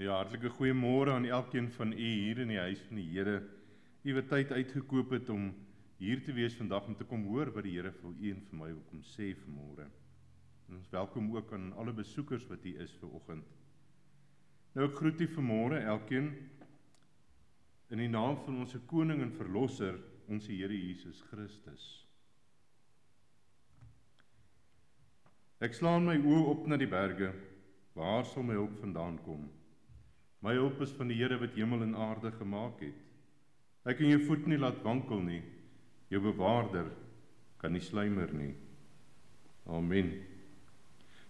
Ja, hartlike goeiemôre aan elkeen van u hier in die huis van die Here. U wat tyd uitgekoop het om hier te wees vandag om te kom hoor wat die Here vir u en vir my wil kom sê vanmôre. En ons welkom ook aan alle besoekers wat hier is vanoggend. Nou ek groet u vanmôre elkeen in die naam van ons koning en verlosser, ons Here Jesus Christus. Ek slaan my oë op na die berge, waar sal my hulp vandaan kom? My hulp is van die Here wat hemel en aarde gemaak het. Hy kan jou voet nie laat wankel nie, jou bewaarder kan nie sluimer nie. Amen.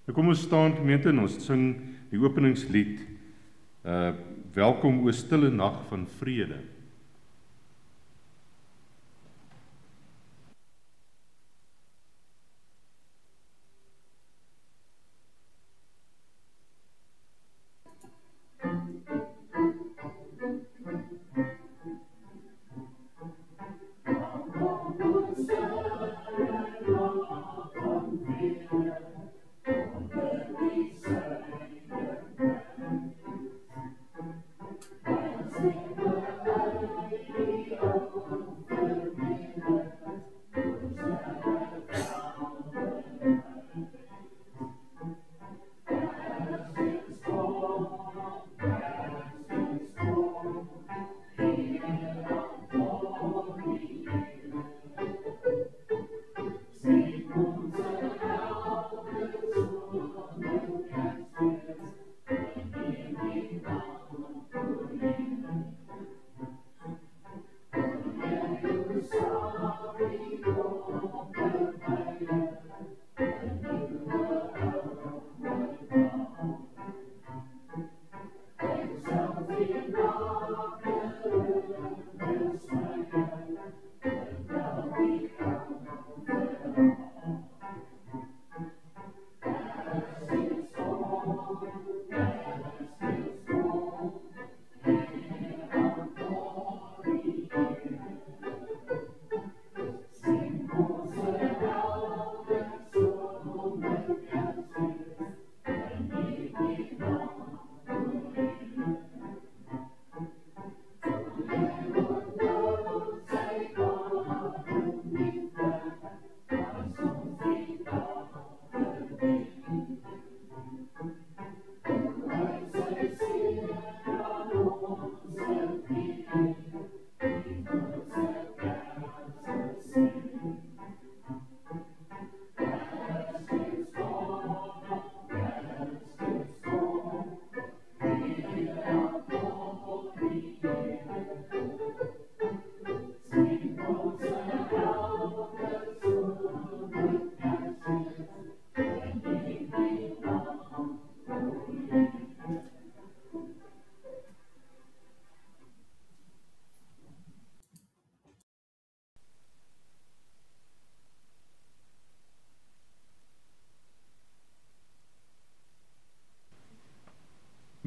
Nou kom ons staan gemeente en ons sing die openingslied, welkom o stille nag van vrede.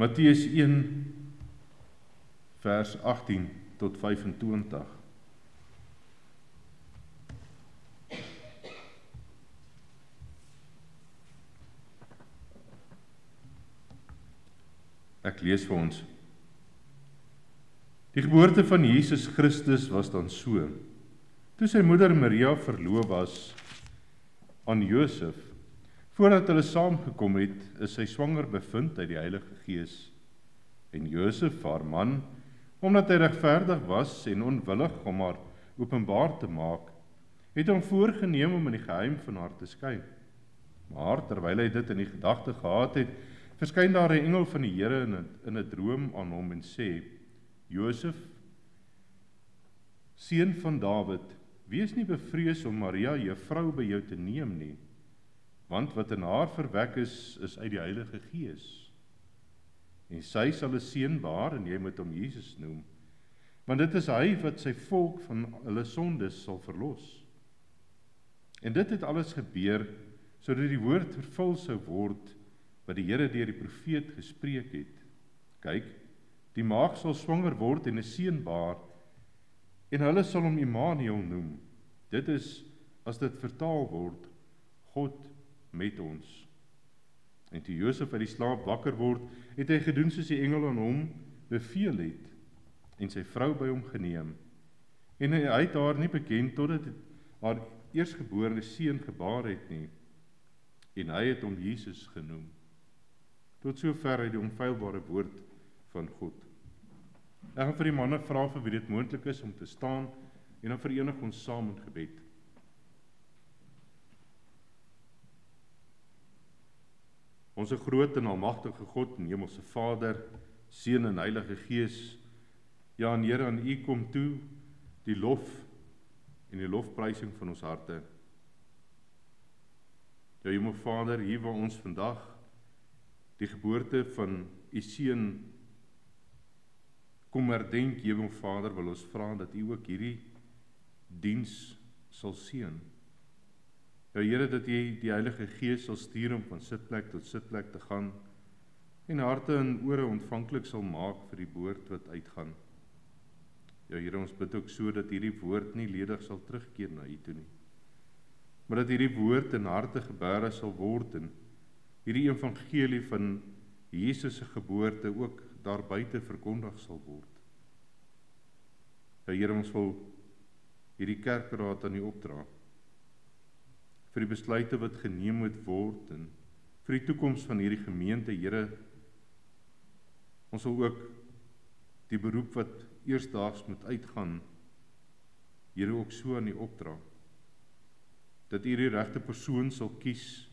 Matteus 1 vers 18 tot 25. Ek lees vir ons. Die geboorte van Jesus Christus was dan so. Toe sy moeder Maria verloof was aan Josef, Voordat hulle saamgekom het, is sy swanger bevind uit die Heilige Gees. En Josef, haar man, omdat hy regverdig was en onwillig om haar openbaar te maak, het hom voorgenem om in die geheim van haar te skei. Maar terwyl hy dit in die gedagte gehad het, verskyn daar 'n engel van die Here in 'n droom aan hom en sê: Josef, seun van Dawid, wees nie bevrees om Maria, jou vrou, by jou te neem nie, want wat in haar verwek is uit die Heilige Gees. En sy sal 'n seun baar en jy moet hom Jesus noem, want dit is hy wat sy volk van hulle sondes sal verlos. En dit het alles gebeur, sodat die woord vervul sou word, wat die Here deur die profeet gespreek het. Kyk, die maagd sal swanger word en 'n seun baar, en hulle sal hom Immanuel noem. Dit is, as dit vertaal word, God met ons. En toe Josef uit die slaap wakker word, het hy gedoen soos die engel aan hom beveel het, en sy vrou by hom geneem. En hy het haar nie bekend totdat haar eersgeborene seun gebaar het nie, en hy het hom Jesus genoem. Tot sover uit die onfeilbare woord van God. Ek gaan vir die manne vra vir wie dit moontlik is om te staan, en dan verenig ons saam in gebed. Onse groot en almagtige God en Hemelse Vader, Seun en Heilige Gees, ja en Here, aan U kom toe die lof en die lofprysing van ons harte. Ja, Hemelse Vader, hier waar ons vandag die geboorte van U Seun kom herdenk, Hemelse Vader, wil ons vra dat U ook hierdie diens sal seën. Ja, Here, dat U die Heilige Gees sal stuur om van sitplek tot sitplek te gaan en harte en ore ontvanklik sal maak vir die woord wat uitgaan. Ja, Here, ons bid ook so dat hierdie woord nie ledig sal terugkeer na U toe nie, maar dat hierdie woord in harte gebere sal word en hierdie evangelie van Jesus se geboorte ook daar buite verkondig sal word. Ja, Here, ons wil hierdie kerkraad aan U opdra, vir die besluite wat geneem moet word en vir die toekoms van hierdie gemeente, Here. Ons wil ook die beroep wat eersdaags moet uitgaan, Here, ook so aan U opdra, dat U die regte persoon sal kies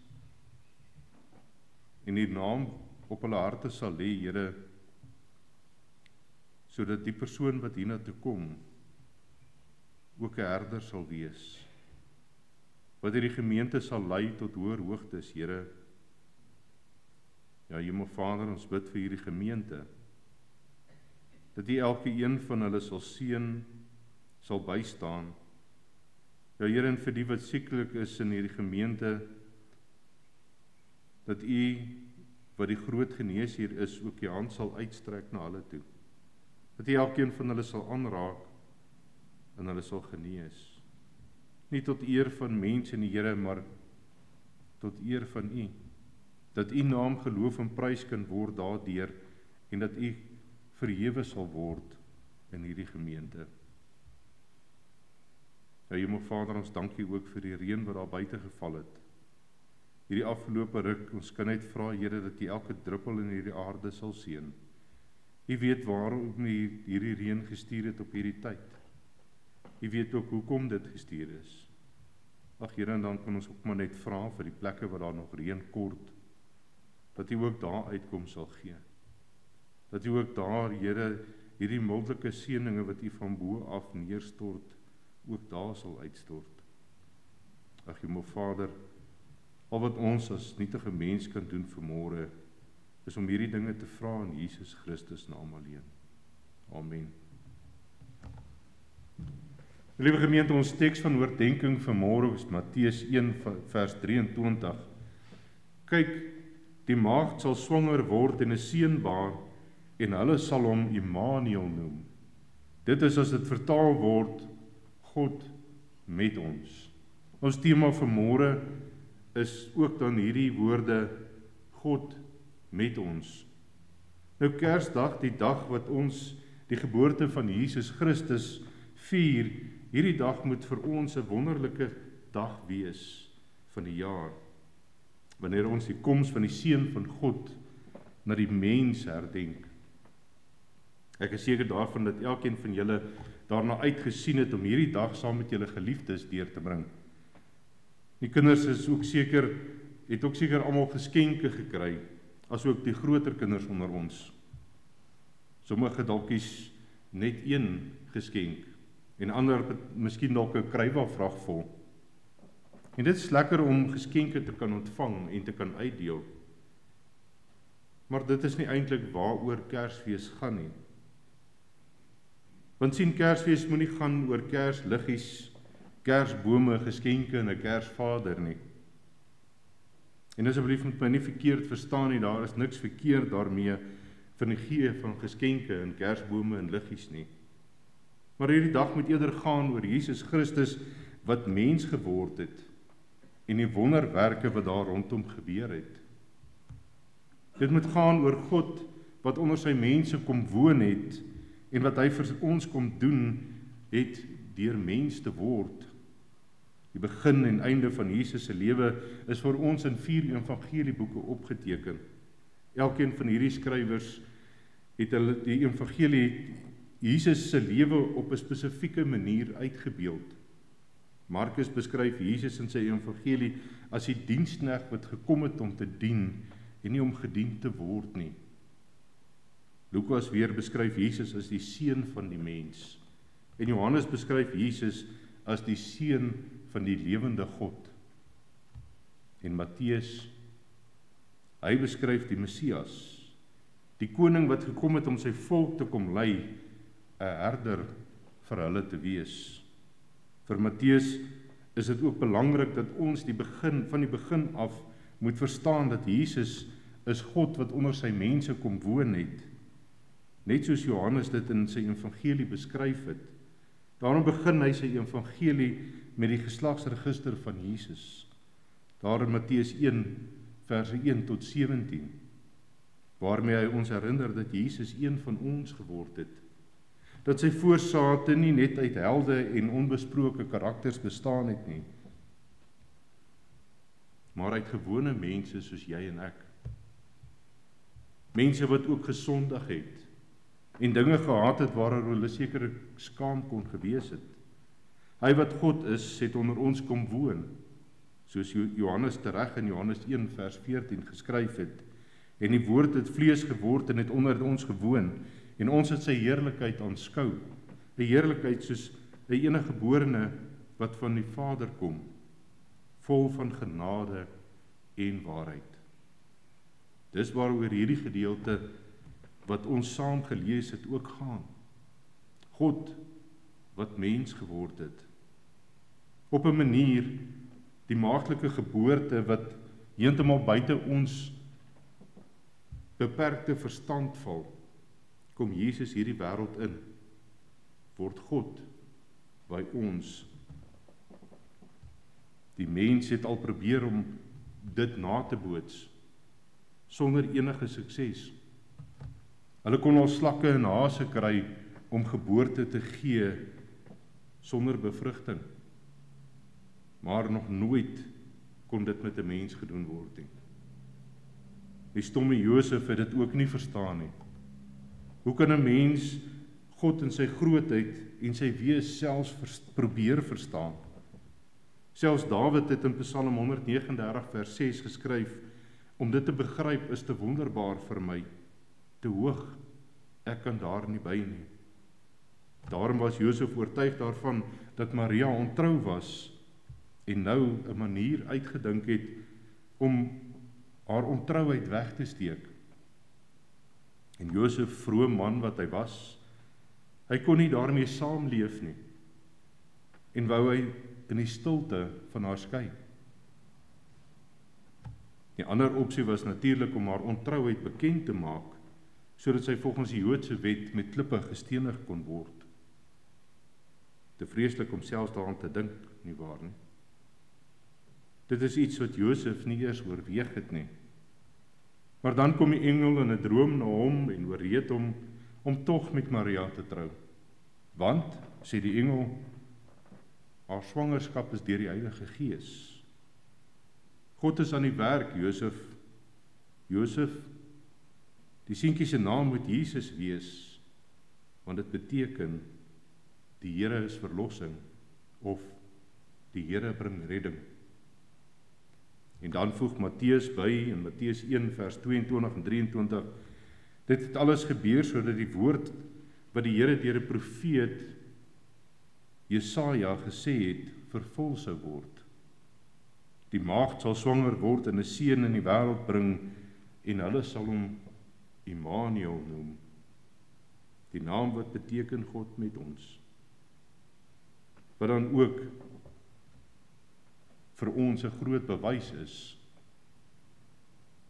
en die naam op hulle harte sal lê, Here, sodat die persoon wat hiernatoe kom ook 'n herder sal wees, wat hierdie gemeente sal lei tot hoër hoogtes, Here. Ja, Hemelse Vader, ons bid vir hierdie gemeente, dat U elke een van hulle sal seën, sal bystaan. Ja, Here, en vir die wat sieklik is in hierdie gemeente, dat U, wat die groot geneesheer is, ook U hand sal uitstrek na hulle toe. Dat U elkeen van hulle sal aanraak en hulle sal genees. Nie tot eer van mense nie, Here, maar tot eer van U. Dat U naam geloof en prys kan word daardeur en dat U verhewe sal word in hierdie gemeente. Ja, Hemelse Vader, ons dank U ook vir die reën wat daar buite geval het. Hierdie afgelope ruk, ons kan net vra, Here, dat U elke druppel in hierdie aarde sal seën. U weet waarom U hierdie reën gestuur het op hierdie tyd. U weet ook hoekom dit gestuur is. Ag Here, en dan kan ons ook maar net vra vir die plekke waar daar nog reën kort, dat U ook daar uitkom sal gee. Dat U ook daar, Here, hierdie mildelike seëninge wat U van bo af neerstort, ook daar sal uitstort. Ag Hemelse Vader, al wat ons as nietige mens kan doen vanmôre, is om hierdie dinge te vra in Jesus Christus naam alleen. Amen. Liewe gemeente, ons teks van oordeenking vanmôre is Matteus 1 vers 23. Kyk, die maagd sal swanger word en 'n seun baar, en hulle sal hom Immanuel noem. Dit is as dit vertaal word, God met ons. Ons tema vanmôre is ook dan hierdie woorde, God met ons. Nou Kersdag, die dag wat ons die geboorte van Jesus Christus vier, hierdie dag moet vir ons 'n wonderlike dag wees van die jaar. wanneer ons die koms van die Seun van God na die mens herdenk. Ek is seker daarvan dat elkeen van julle daarna uitgesien het om hierdie dag saam met julle geliefdes deur te bring. Die kinders het ook seker almal geskenke gekry, asook die groter kinders onder ons. Sommige dalkies net een geskenk, en ander het miskien dalk 'n krywavrag vol. En dit is lekker om geskenke te kan ontvang en te kan uitdeel. Maar dit is nie eintlik waaroor Kersfees gaan nie. Want sien, Kersfees moenie gaan oor kersliggies, kersbome, geskenke en 'n Kersvader nie. En asseblief moet my nie verkeerd verstaan nie, daar is niks verkeerd daarmee van die gee van geskenke en kersbome en liggies nie. Maar hierdie dag moet eerder gaan oor Jesus Christus wat mens geword het en die wonderwerke wat daar rondom gebeur het. Dit moet gaan oor God wat onder sy mense kom woon het en wat hy vir ons kom doen het deur mens te word. Die begin en einde van Jesus se lewe is vir ons in 4 evangelieboeke opgeteken. Elkeen van hierdie skrywers het hulle die evangelie Jesus se lewe op 'n spesifieke manier uitgebeeld. Markus beskryf Jesus in sy evangelie as die diensknegt wat gekom het om te dien en nie om gedien te word nie. Lukas weer beskryf Jesus as die seun van die mens. En Johannes beskryf Jesus as die seun van die lewende God. En Matteus, hy beskryf die Messias, die koning wat gekom het om sy volk te kom lei, 'n herder vir hulle te wees. Vir Matteus is dit ook belangrik dat ons van die begin af moet verstaan dat Jesus is God wat onder sy mense kom woon het. Net soos Johannes dit in sy evangelie beskryf het. Daarom begin hy sy evangelie met die geslagsregister van Jesus. Daar in Matteus 1, verse 1 tot 17, waarmee hy ons herinner dat Jesus een van ons geword het. Dat sy voorsate nie net uit helde en onbesproke karakters bestaan het nie, maar uit gewone mense soos jy en ek. Mense wat ook gesondig het en dinge gehad het waaroor hulle seker skaam kon gewees het. Hy wat God is, het onder ons kom woon, soos Johannes tereg in Johannes 1 vers 14 geskryf het, en die woord het vlees geword en het onder ons gewoon, en ons het sy heerlikheid aanskou, 'n heerlikheid soos 'n eniggeborene wat van die Vader kom, vol van genade en waarheid. Dis waaroor hierdie gedeelte wat ons saam gelees het ook gaan. God wat mens geword het. Op 'n manier die maagdelike geboorte wat heeltemal buite ons beperkte verstand val, kom Jesus hierdie wêreld in, word God by ons. Die mens het al probeer om dit na te boots, sonder enige sukses. Hulle kon al slakke en hase kry om geboorte te gee sonder bevrugting. Maar nog nooit kon dit met 'n mens gedoen word nie. Die stomme Josef het dit ook nie verstaan nie. Hoe kan 'n mens God in sy grootheid en sy wees selfs probeer verstaan? Selfs Dawid het in Psalm 139 vers 6 geskryf, om dit te begryp is te wonderbaar vir my, te hoog, ek kan daar nie by nie. Daarom was Josef oortuig daarvan dat Maria ontrou was en nou 'n manier uitgedink het om haar ontrouheid weg te steek. En Josef, vrome man wat hy was, hy kon nie daarmee saamleef nie en wou hy in die stilte van haar skei. Die ander opsie was natuurlik om haar ontrouheid bekend te maak, sodat sy volgens die Joodse wet met klippe gestenig kon word. Te vreeslik om selfs daaraan te dink, nie waar nie? Dit is iets wat Josef nie eers oorweeg het nie. Maar dan kom die engel in 'n droom na hom en oorreed hom om tog met Maria te trou. Want, sê die engel, haar swangerskap is deur die Heilige Gees. God is aan die werk, Josef, die seentjie se naam moet Jesus wees, want dit beteken, die Here is verlossing, of die Here bring redding. En dan voeg Matteus by, in Matteus 1 vers 22 en 23, dit het alles gebeur, sodat die woord, wat die Here deur 'n profeet, Jesaja gesê het, vervul sou word. Die maagd sal swanger word en 'n seun in die wêreld bring, en hulle sal hom Immanuel noem. Die naam wat beteken God met ons. Wat dan ook vir ons 'n groot bewys is,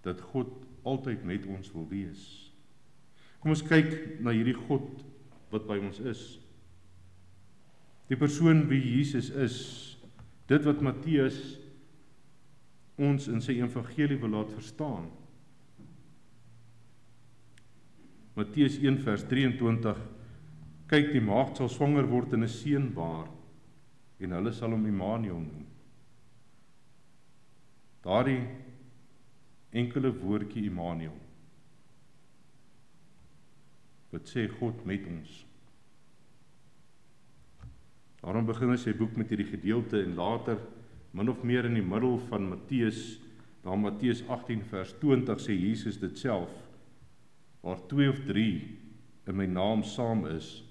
dat God altyd met ons wil wees. Kom ons kyk na hierdie God wat by ons is. Die persoon wie Jesus is, dit wat Matteus ons in sy evangelie wil laat verstaan. Matteus 1 vers 23, kyk, die maagd sal swanger word en 'n seun baar, en hulle sal hom Immanuel noem. Daardie enkele woordjie Immanuel, wat sê God met ons. Daarom begin hy sy boek met hierdie gedeelte en later, min of meer in die middel van Matteus, daar Matteus 18 vers 20 sê Jesus dit self, waar 2 of 3 in my naam saam is,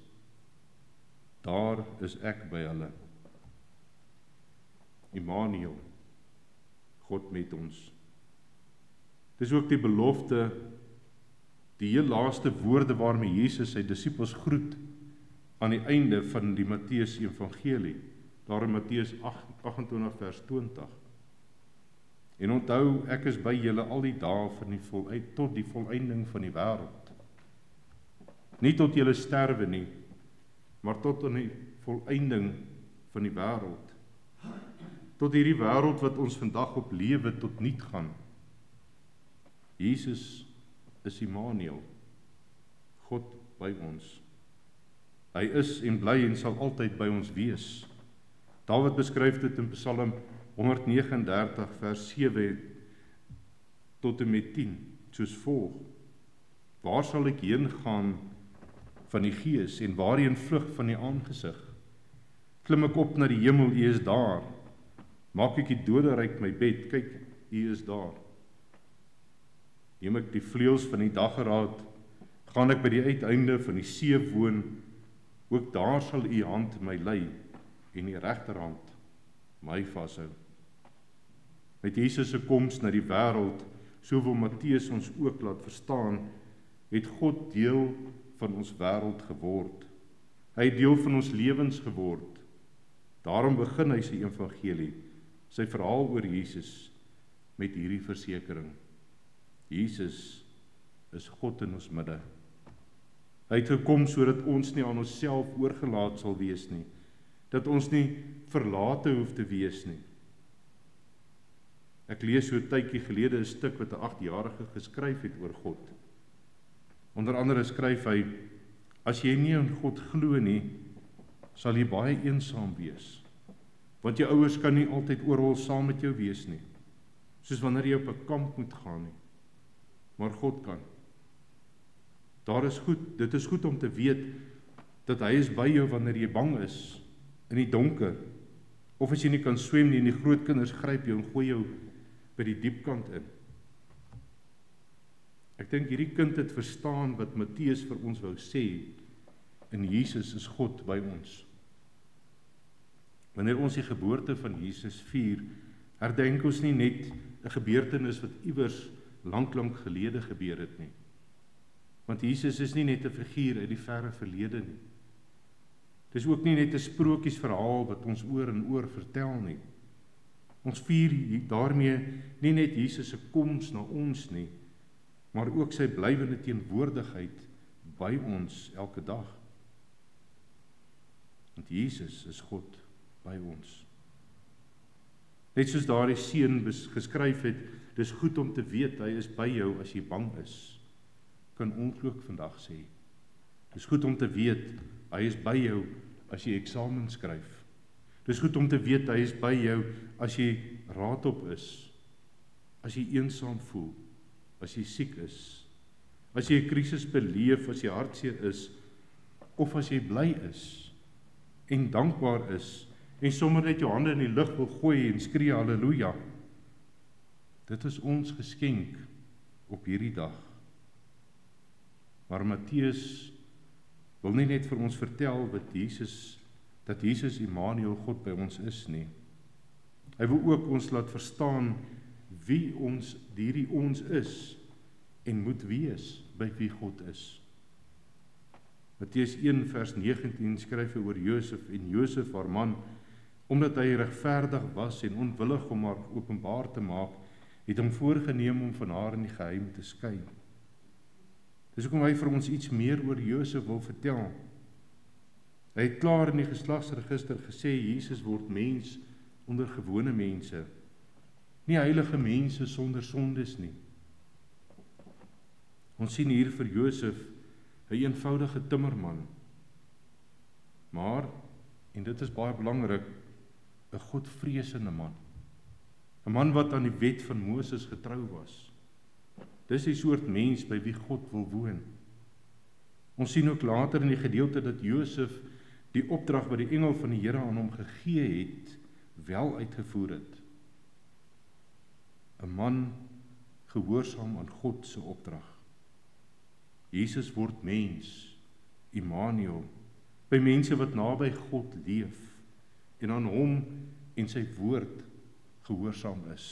daar is ek by hulle. Immanuel, God met ons. Dis ook die belofte, die heel laaste woorde waarmee Jesus sy disippels groet aan die einde van die Matteus evangelie, daar in Matteus 28 vers 20. En onthou, ek is by julle al die dae van tot die volëinding van die wêreld. Nie tot julle sterwe nie, maar tot aan die volëinding van die wêreld. Tot hierdie wêreld wat ons vandag op lewe tot niet gaan. Jesus is Immanuel, God by ons. Hy is en bly en sal altyd by ons wees. Dawid beskryf dit in Psalm 139 vers 7 tot en met 10, soos volg: Waar sal ek heen gaan van die gees en waarheen vlug van die aangesig? Klim ek op na die hemel, U is daar. Maak ek die doderyk my bed, kyk, U is daar. Neem ek die vleuels van die dageraad, gaan ek by die uiteinde van die see woon, ook daar sal U hand my lei en die regterhand my vashou. Met Jesus se koms na die wêreld, so wil Matteus ons ook laat verstaan, het God deel van ons wêreld geword. Hy het deel van ons lewens geword. Daarom begin hy sy evangelie, sy verhaal oor Jesus, met hierdie versekering. Jesus is God in ons midde. Hy het gekom sodat ons nie aan onsself oorgelaat sal wees nie, dat ons nie verlate hoef te wees nie. Ek lees so 'n tydjie gelede 'n stuk wat 'n 8-jarige geskryf het oor God. Onder andere skryf hy: As jy nie in God glo nie, sal jy baie eensaam wees, want jou ouers kan nie altyd oral saam met jou wees nie, soos wanneer jy op 'n kamp moet gaan nie, maar God kan. Dit is goed om te weet dat hy is by jou wanneer jy bang is, in die donker, of as jy nie kan swem nie en die grootkinders gryp jou en gooi jou by die diepkant in. Ek dink hierdie kind het verstaan wat Matteus vir ons wou sê, en Jesus is God by ons. Wanneer ons die geboorte van Jesus vier, herdenk ons nie net 'n gebeurtenis wat iewers lank gelede gebeur het nie. Want Jesus is nie net 'n figuur uit die verre verlede nie. Dis ook nie net 'n sprokiesverhaal wat ons oor en oor vertel nie. Ons vier daarmee nie net Jesus se koms na ons nie, maar ook sy blywende teenwoordigheid by ons elke dag. Want Jesus is God by ons. Net soos daardie seun geskryf het, dis goed om te weet hy is by jou as jy bang is, kan ons ook vandag sê. Dis goed om te weet hy is by jou as jy eksamen skryf. Dis goed om te weet hy is by jou as jy raadop is as jy eensaam voel, as jy siek is, as jy 'n krisis beleef, as jy hartseer is, of as jy bly is en dankbaar is en sommer net jou hande in die lug wil gooi en skree halleluja. Dit is ons geskenk op hierdie dag. Maar Matteus wil nie net vir ons vertel dat Jesus Immanuel God by ons is nie. Hy wil ook ons laat verstaan wie hierdie ons is en moet wees by wie God is. Matteus 1 vers 19 skryf hy oor Josef en Josef haar man, omdat hy regverdig was en onwillig om haar openbaar te maak, het hom voorgenem om van haar in die geheim te skei. Dis hoekom hy vir ons iets meer oor Josef wil vertel. Hy het klaar in die geslagsregister gesê, Jesus word mens onder gewone mense, nie heilige mense sonder sondes nie. Ons sien hier vir Josef 'n eenvoudige timmerman, maar, en dit is baie belangrik, 'n Godvreesende man. 'n Man wat aan die wet van Moses getrou was. Dis die soort mens by wie God wil woon. Ons sien ook later in die gedeelte dat Josef die opdrag wat die engel van die Here aan hom gegee het, wel uitgevoer het. 'n Man gehoorsaam aan God se opdrag. Jesus word mens, Immanuel, by mense wat naby God leef en aan hom en sy woord gehoorsaam is.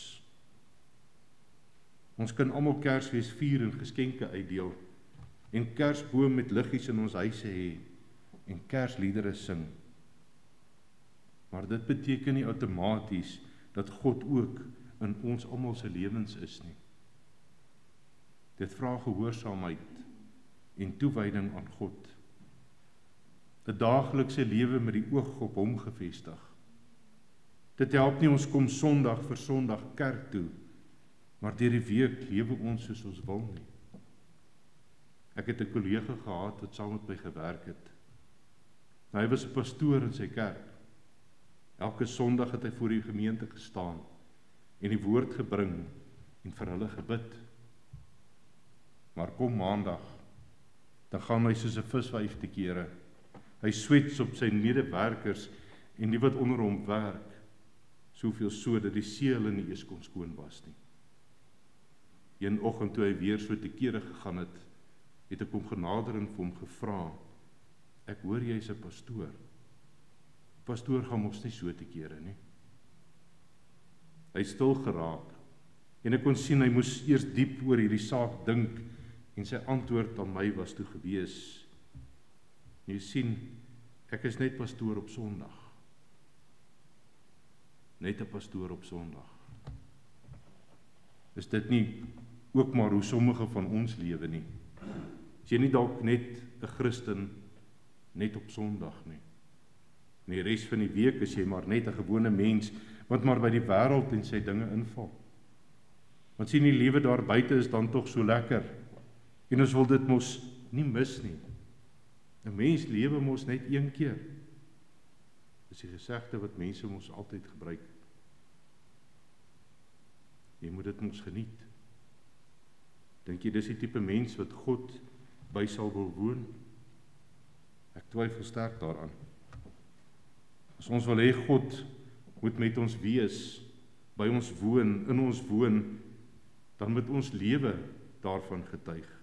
Ons kan almal Kersfees vier en geskenke uitdeel en Kersboom met liggies in ons huise hê en Kersliedere sing. Maar dit beteken nie outomaties dat God ook in ons almal se lewens is nie. Dit vra gehoorsaamheid en toewyding aan God. 'n Daaglikse lewe met die oog op hom gefestig. Dit help nie ons kom Sondag vir Sondag kerk toe, maar deur die week lewe ons soos ons wil nie. Ek het 'n kollega gehad wat saam met my gewerk het. Hy was 'n pastoor in sy kerk. Elke Sondag het hy voor die gemeente gestaan en die woord gebring en vir hulle gebid. Maar kom Maandag, dan gaan hy soos 'n viswyf te kere. Hy swets op sy medewerkers en die wat onder hom werk, soveel so dat die see hulle nie eens kon skoon was nie. Een oggend toe hy weer so te kere gegaan het ek hom genader en vir hom gevra, ek hoor jy is 'n pastoor. Pastoor gaan mos nie so te kere nie. Hy het stil geraak en ek kon sien hy moes eers diep oor hierdie saak dink en sy antwoord aan my was toe gewees, jy sien, ek is net pastoor op Sondag. Net 'n pastoor op Sondag. Is dit nie ook maar hoe sommige van ons lewe nie? Is jy nie dalk net 'n Christen net op Sondag nie? En die res van die week is jy maar net 'n gewone mens wat maar by die wêreld en sy dinge inval. Want sien, die lewe daar buite is dan tog so lekker. En ons wil dit mos nie mis nie. 'n Mens lewe mos net een keer. Dis die gesegde wat mense mos altyd gebruik. Jy moet dit mos geniet. Dink jy dis die tipe mens wat God by sal wil woon? Ek twyfel sterk daaraan. As ons wil hê God moet met ons wees, by ons woon, in ons woon, dan moet ons lewe daarvan getuig.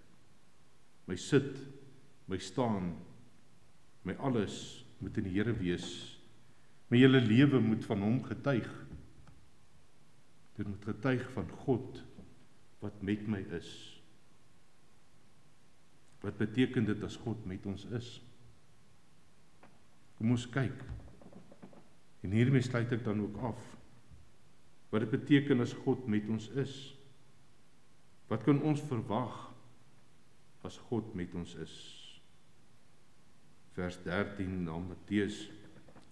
My sit, my staan, my alles moet in die Here wees. My hele lewe moet van hom getuig. Dit moet getuig van God wat met my is. Wat beteken dit as God met ons is? Kom ons kyk. En hiermee sluit ek dan ook af. Wat dit beteken as God met ons is? Wat kan ons verwag as God met ons is? Vers 13 na Matteus,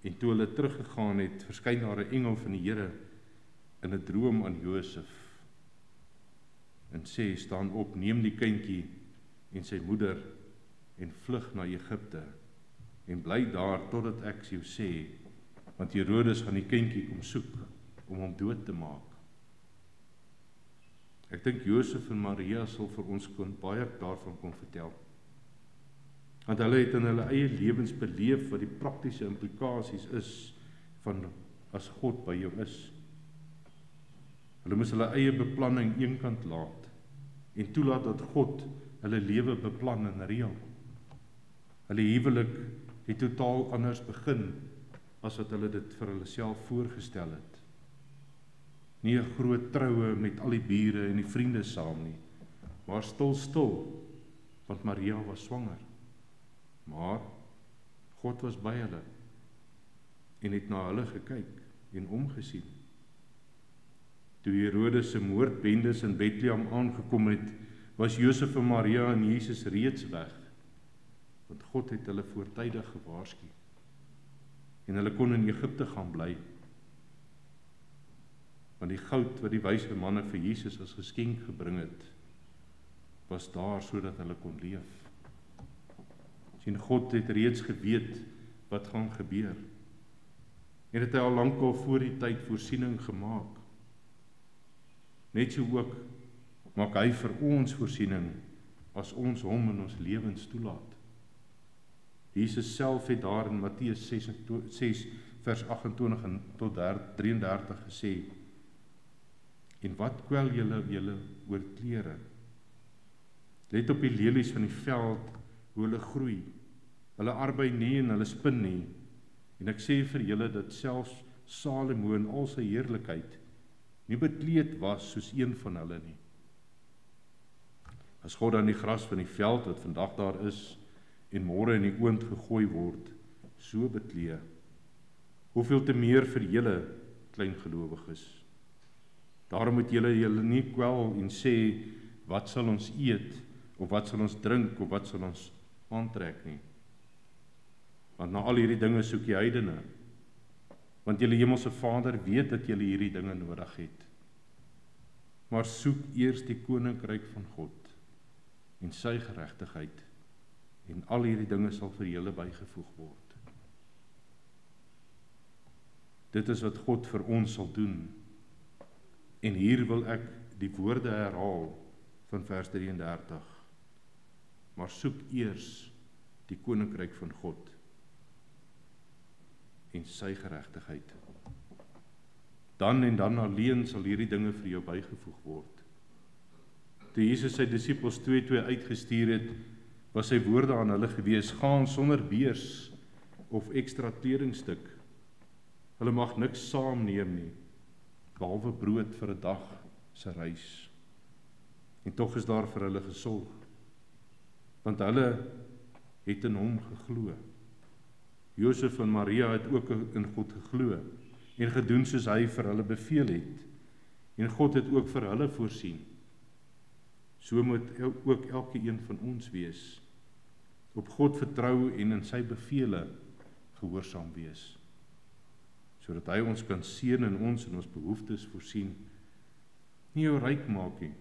en toe hulle teruggegaan het, verskyn daar 'n engel van die Here in 'n droom aan Josef en sê, staan op, neem die kindjie en sy moeder en vlug na Egipte en bly daar totdat ek jou sê, want Herodes gaan die kindjie kom soek om hom dood te maak. Ek dink Josef en Maria sal vir ons baie daarvan kon vertel. Want hulle het in hulle eie lewens beleef wat die praktiese implikasies is van as God by jou is. Hulle moes hulle eie beplanning eenkant laat en toelaat dat God hulle lewe beplan en reël. Hulle huwelik het totaal anders begin as wat hulle dit vir hulle self voorgestel het. Nie 'n groot troue met al die bure en die vriende saam nie, maar stil, want Maria was swanger. Maar God was by hulle en het na hulle gekyk en omgesien. Toe Herodes se moordbendes in Bethlehem aangekom het, was Josef en Maria en Jesus reeds weg, want God het hulle voortydig gewaarsku en hulle kon in Egipte gaan bly. Want die goud wat die wyse manne vir Jesus as geskenk gebring het, was daar sodat hulle kon leef. Sien, God het reeds geweet wat gaan gebeur. En het hy al lankal voor die tyd voorsiening gemaak. Net so ook maak hy vir ons voorsiening as ons hom in ons lewens toelaat. Jesus self het daar in Matteus 6 vers 28 tot 33 gesê: En wat kwel julle oor klere? Let op die lelies van die veld, hoe hulle groei. Hulle arbei nie en hulle spin nie. En ek sê vir julle dat selfs Salomo in al sy heerlikheid nie bekleed was soos een van hulle nie. As God dan die gras van die veld wat vandag daar is en môre in die oond gegooi word, so beklee, hoeveel te meer vir julle kleingelowiges. Daarom moet julle nie kwel en sê, wat sal ons eet, of wat sal ons drink, of wat sal ons aantrek nie. Want na al hierdie dinge soek die heidene, want julle hemelse Vader weet dat julle hierdie dinge nodig het. Maar soek eers die koninkryk van God en sy geregtigheid, en al hierdie dinge sal vir julle bygevoeg word. Dit is wat God vir ons sal doen. En hier wil ek die woorde herhaal van vers 33. Maar soek eers die koninkryk van God en sy geregtigheid. Dan en dan alleen sal hierdie dinge vir jou bygevoeg word. Toe Jesus sy disippels 2-2 uitgestuur het, was sy woorde aan hulle gewees: gaan sonder beurs of ekstra kledingstuk. Hulle mag niks saamneem nie, behalwe brood vir 'n dag se reis. En tog is daar vir hulle gesorg, want hulle het in hom geglo. Josef en Maria het ook in God geglo en gedoen soos hy vir hulle beveel het. En God het ook vir hulle voorsien. So moet ook elke een van ons wees. Op God vertrou en in sy bevele gehoorsaam wees, sodat hy ons kan seën en ons behoeftes voorsien. Nie jou ryk maak nie,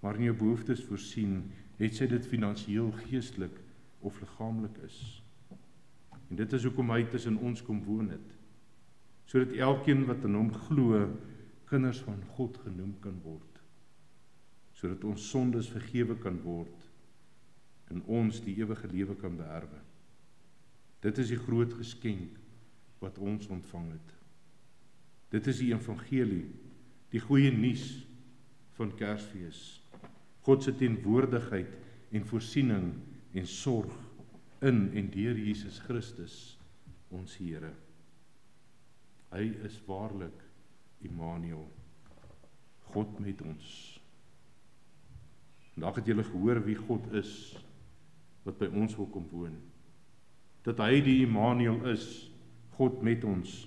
maar in jou behoeftes voorsien, het sy dit finansiëel, geestelik of liggaamlik is. En dit is hoekom hy tussen ons kom woon het, sodat elkeen wat in hom glo, kinders van God genoem kan word, sodat ons sondes vergewe kan word en ons die ewige lewe kan beerwe. Dit is die groot geskenk wat ons ontvang het. Dit is die evangelie, die goeie nuus van Kersfees. God se teenwoordigheid en voorsiening en sorg in en deur Jesus Christus, ons Here. Hy is waarlik Immanuel, God met ons. Vandag het julle gehoor wie God is, wat by ons wil kom woon. Dat hy die Immanuel is, God met ons.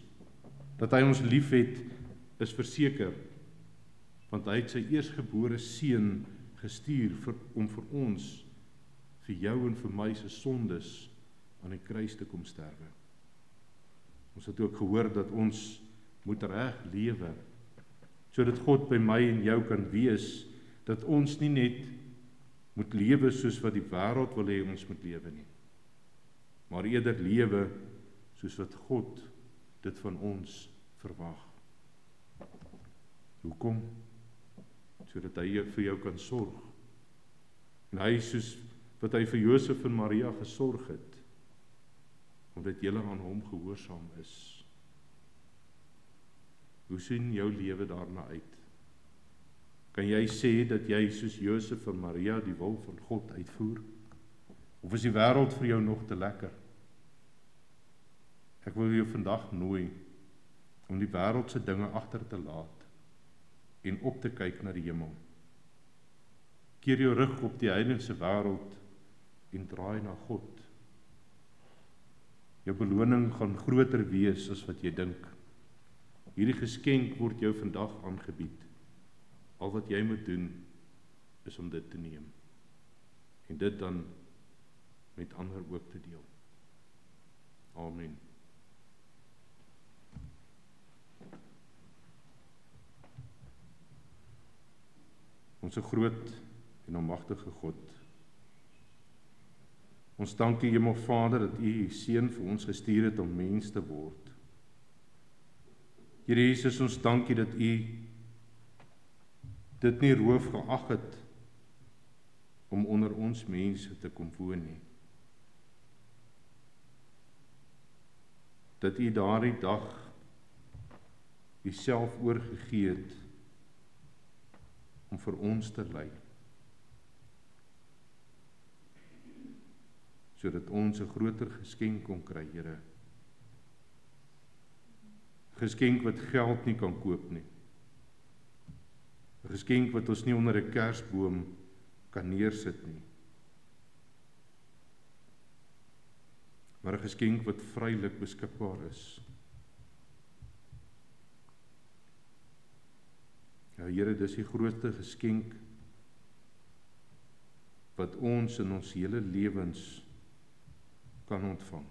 Dat hy ons lief het, is verseker, want hy het sy eersgebore seun gestuur om vir ons, vir jou en vir my se sondes aan die kruis te kom sterwe. Ons het ook gehoor dat ons moet reg lewe, sodat God by my en jou kan wees, dat ons nie net moet lewe soos wat die wêreld wil hê ons moet lewe nie, maar eerder lewe soos wat God dit van ons verwag. Hoekom? sodat hy vir jou kan sorg. En hy soos wat hy vir Josef en Maria gesorg het, omdat julle aan hom gehoorsaam is. Hoe sien jou lewe daarna uit? Kan jy sê dat jy soos Josef en Maria die wil van God uitvoer? Of is die wêreld vir jou nog te lekker? Ek wil jou vandag nooi om die wêreldse dinge agter te laat en op te kyk na die hemel. Keer jou rug op die heidense wêreld en draai na God. Jou beloning gaan groter wees as wat jy dink. Hierdie geskenk word jou vandag aangebied. Al wat jy moet doen, is om dit te neem. En dit dan met ander ook te deel. Amen. Onse groot en almagtige God, ons dank U, Hemelvader, dat U U Seun vir ons gestuur het om mens te word. Here Jesus, ons dank U dat U dit nie roof geag het om onder ons mense te kom woon nie. Dat U daardie dag Uself oorgegee het om vir ons te ly, sodat ons 'n groter geskenk kon kry, Here. Geskenk wat geld nie kan koop nie. 'n Geskenk wat ons nie onder 'n kersboom kan neersit nie. Maar 'n geskenk wat vrylik beskikbaar is. Ja, Here, dis die grootste geskenk wat ons in ons hele lewens kan ontvang.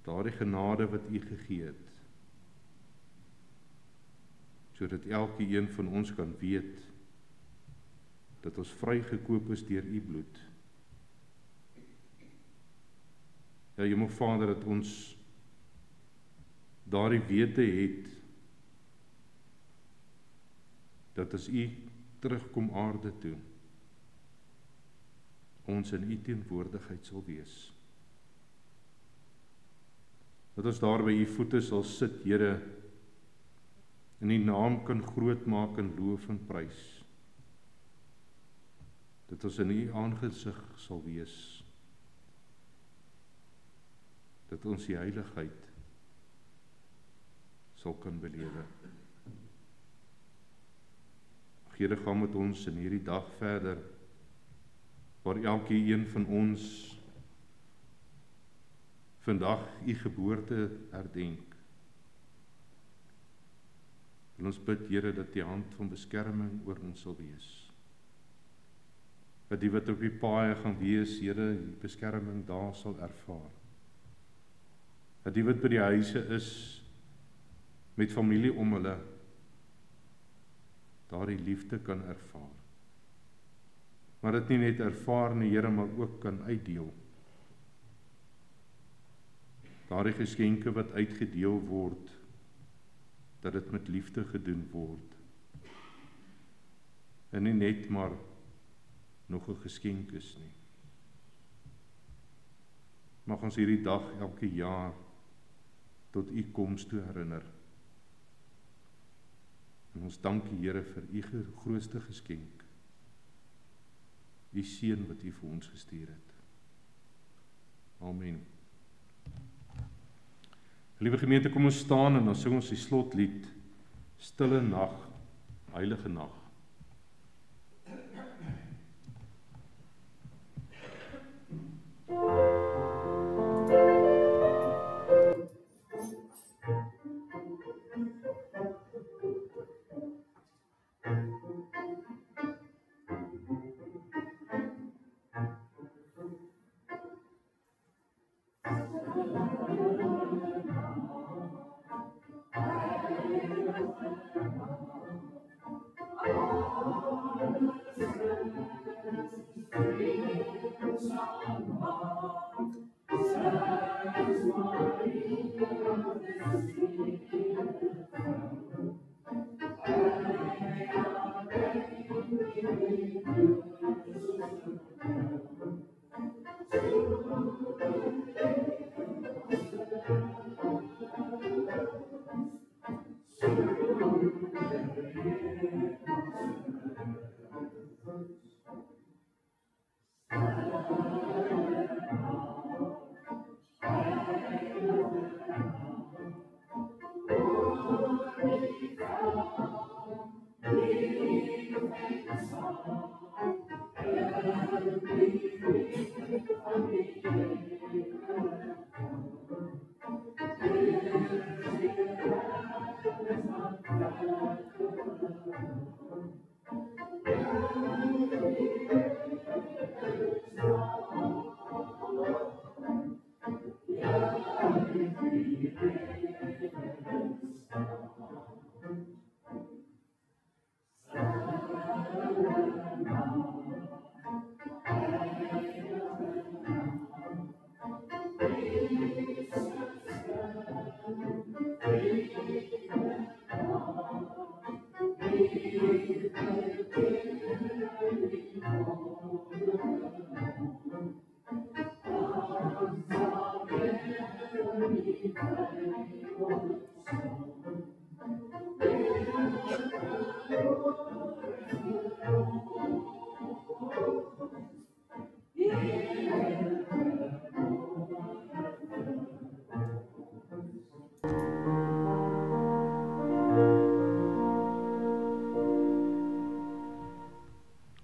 Daardie genade wat U gegee het, sodat elkeen van ons kan weet dat ons vrygekoop is deur U bloed. Ja, Hemelvader, dat ons daardie wete het dat as U terugkom aarde toe, ons in U teenwoordigheid sal wees. Dat ons daar by U voete sal sit, Here, en U naam kan groot maak en loof en prys. Dat ons in U aangesig sal wees. Dat ons die heiligheid sal kan belewe. Here, gaan met ons in hierdie dag verder, waar elkeen van ons vandag U geboorte herdenk. En ons bid, Here, dat die hand van beskerming oor ons sal wees. Dat die wat op die paaie gaan wees, Here, die beskerming daar sal ervaar. Dat die wat by die huise is, met familie om hulle, daardie liefde kan ervaar. Maar dit nie net ervaar nie, Here, maar ook kan uitdeel. Daardie geskenke wat uitgedeel word, dat dit met liefde gedoen word. En nie net maar nog 'n geskenk is nie. Mag ons hierdie dag elke jaar tot U koms toe herinner. En ons dank U, Here, vir U grootste geskenk, U Seun wat U vir ons gestuur het. Amen. Liewe gemeente, kom ons staan en dan sing ons die slotlied, Stille Nag, Heilige Nag. Oh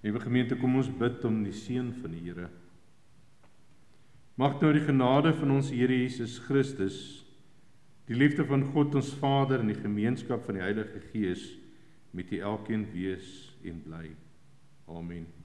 Liewe gemeente, kom ons bid om die seën van die Here. Mag nou die genade van ons Here Jesus Christus, die liefde van God ons Vader en die gemeenskap van die Heilige Gees met u elkeen wees en bly. Amen.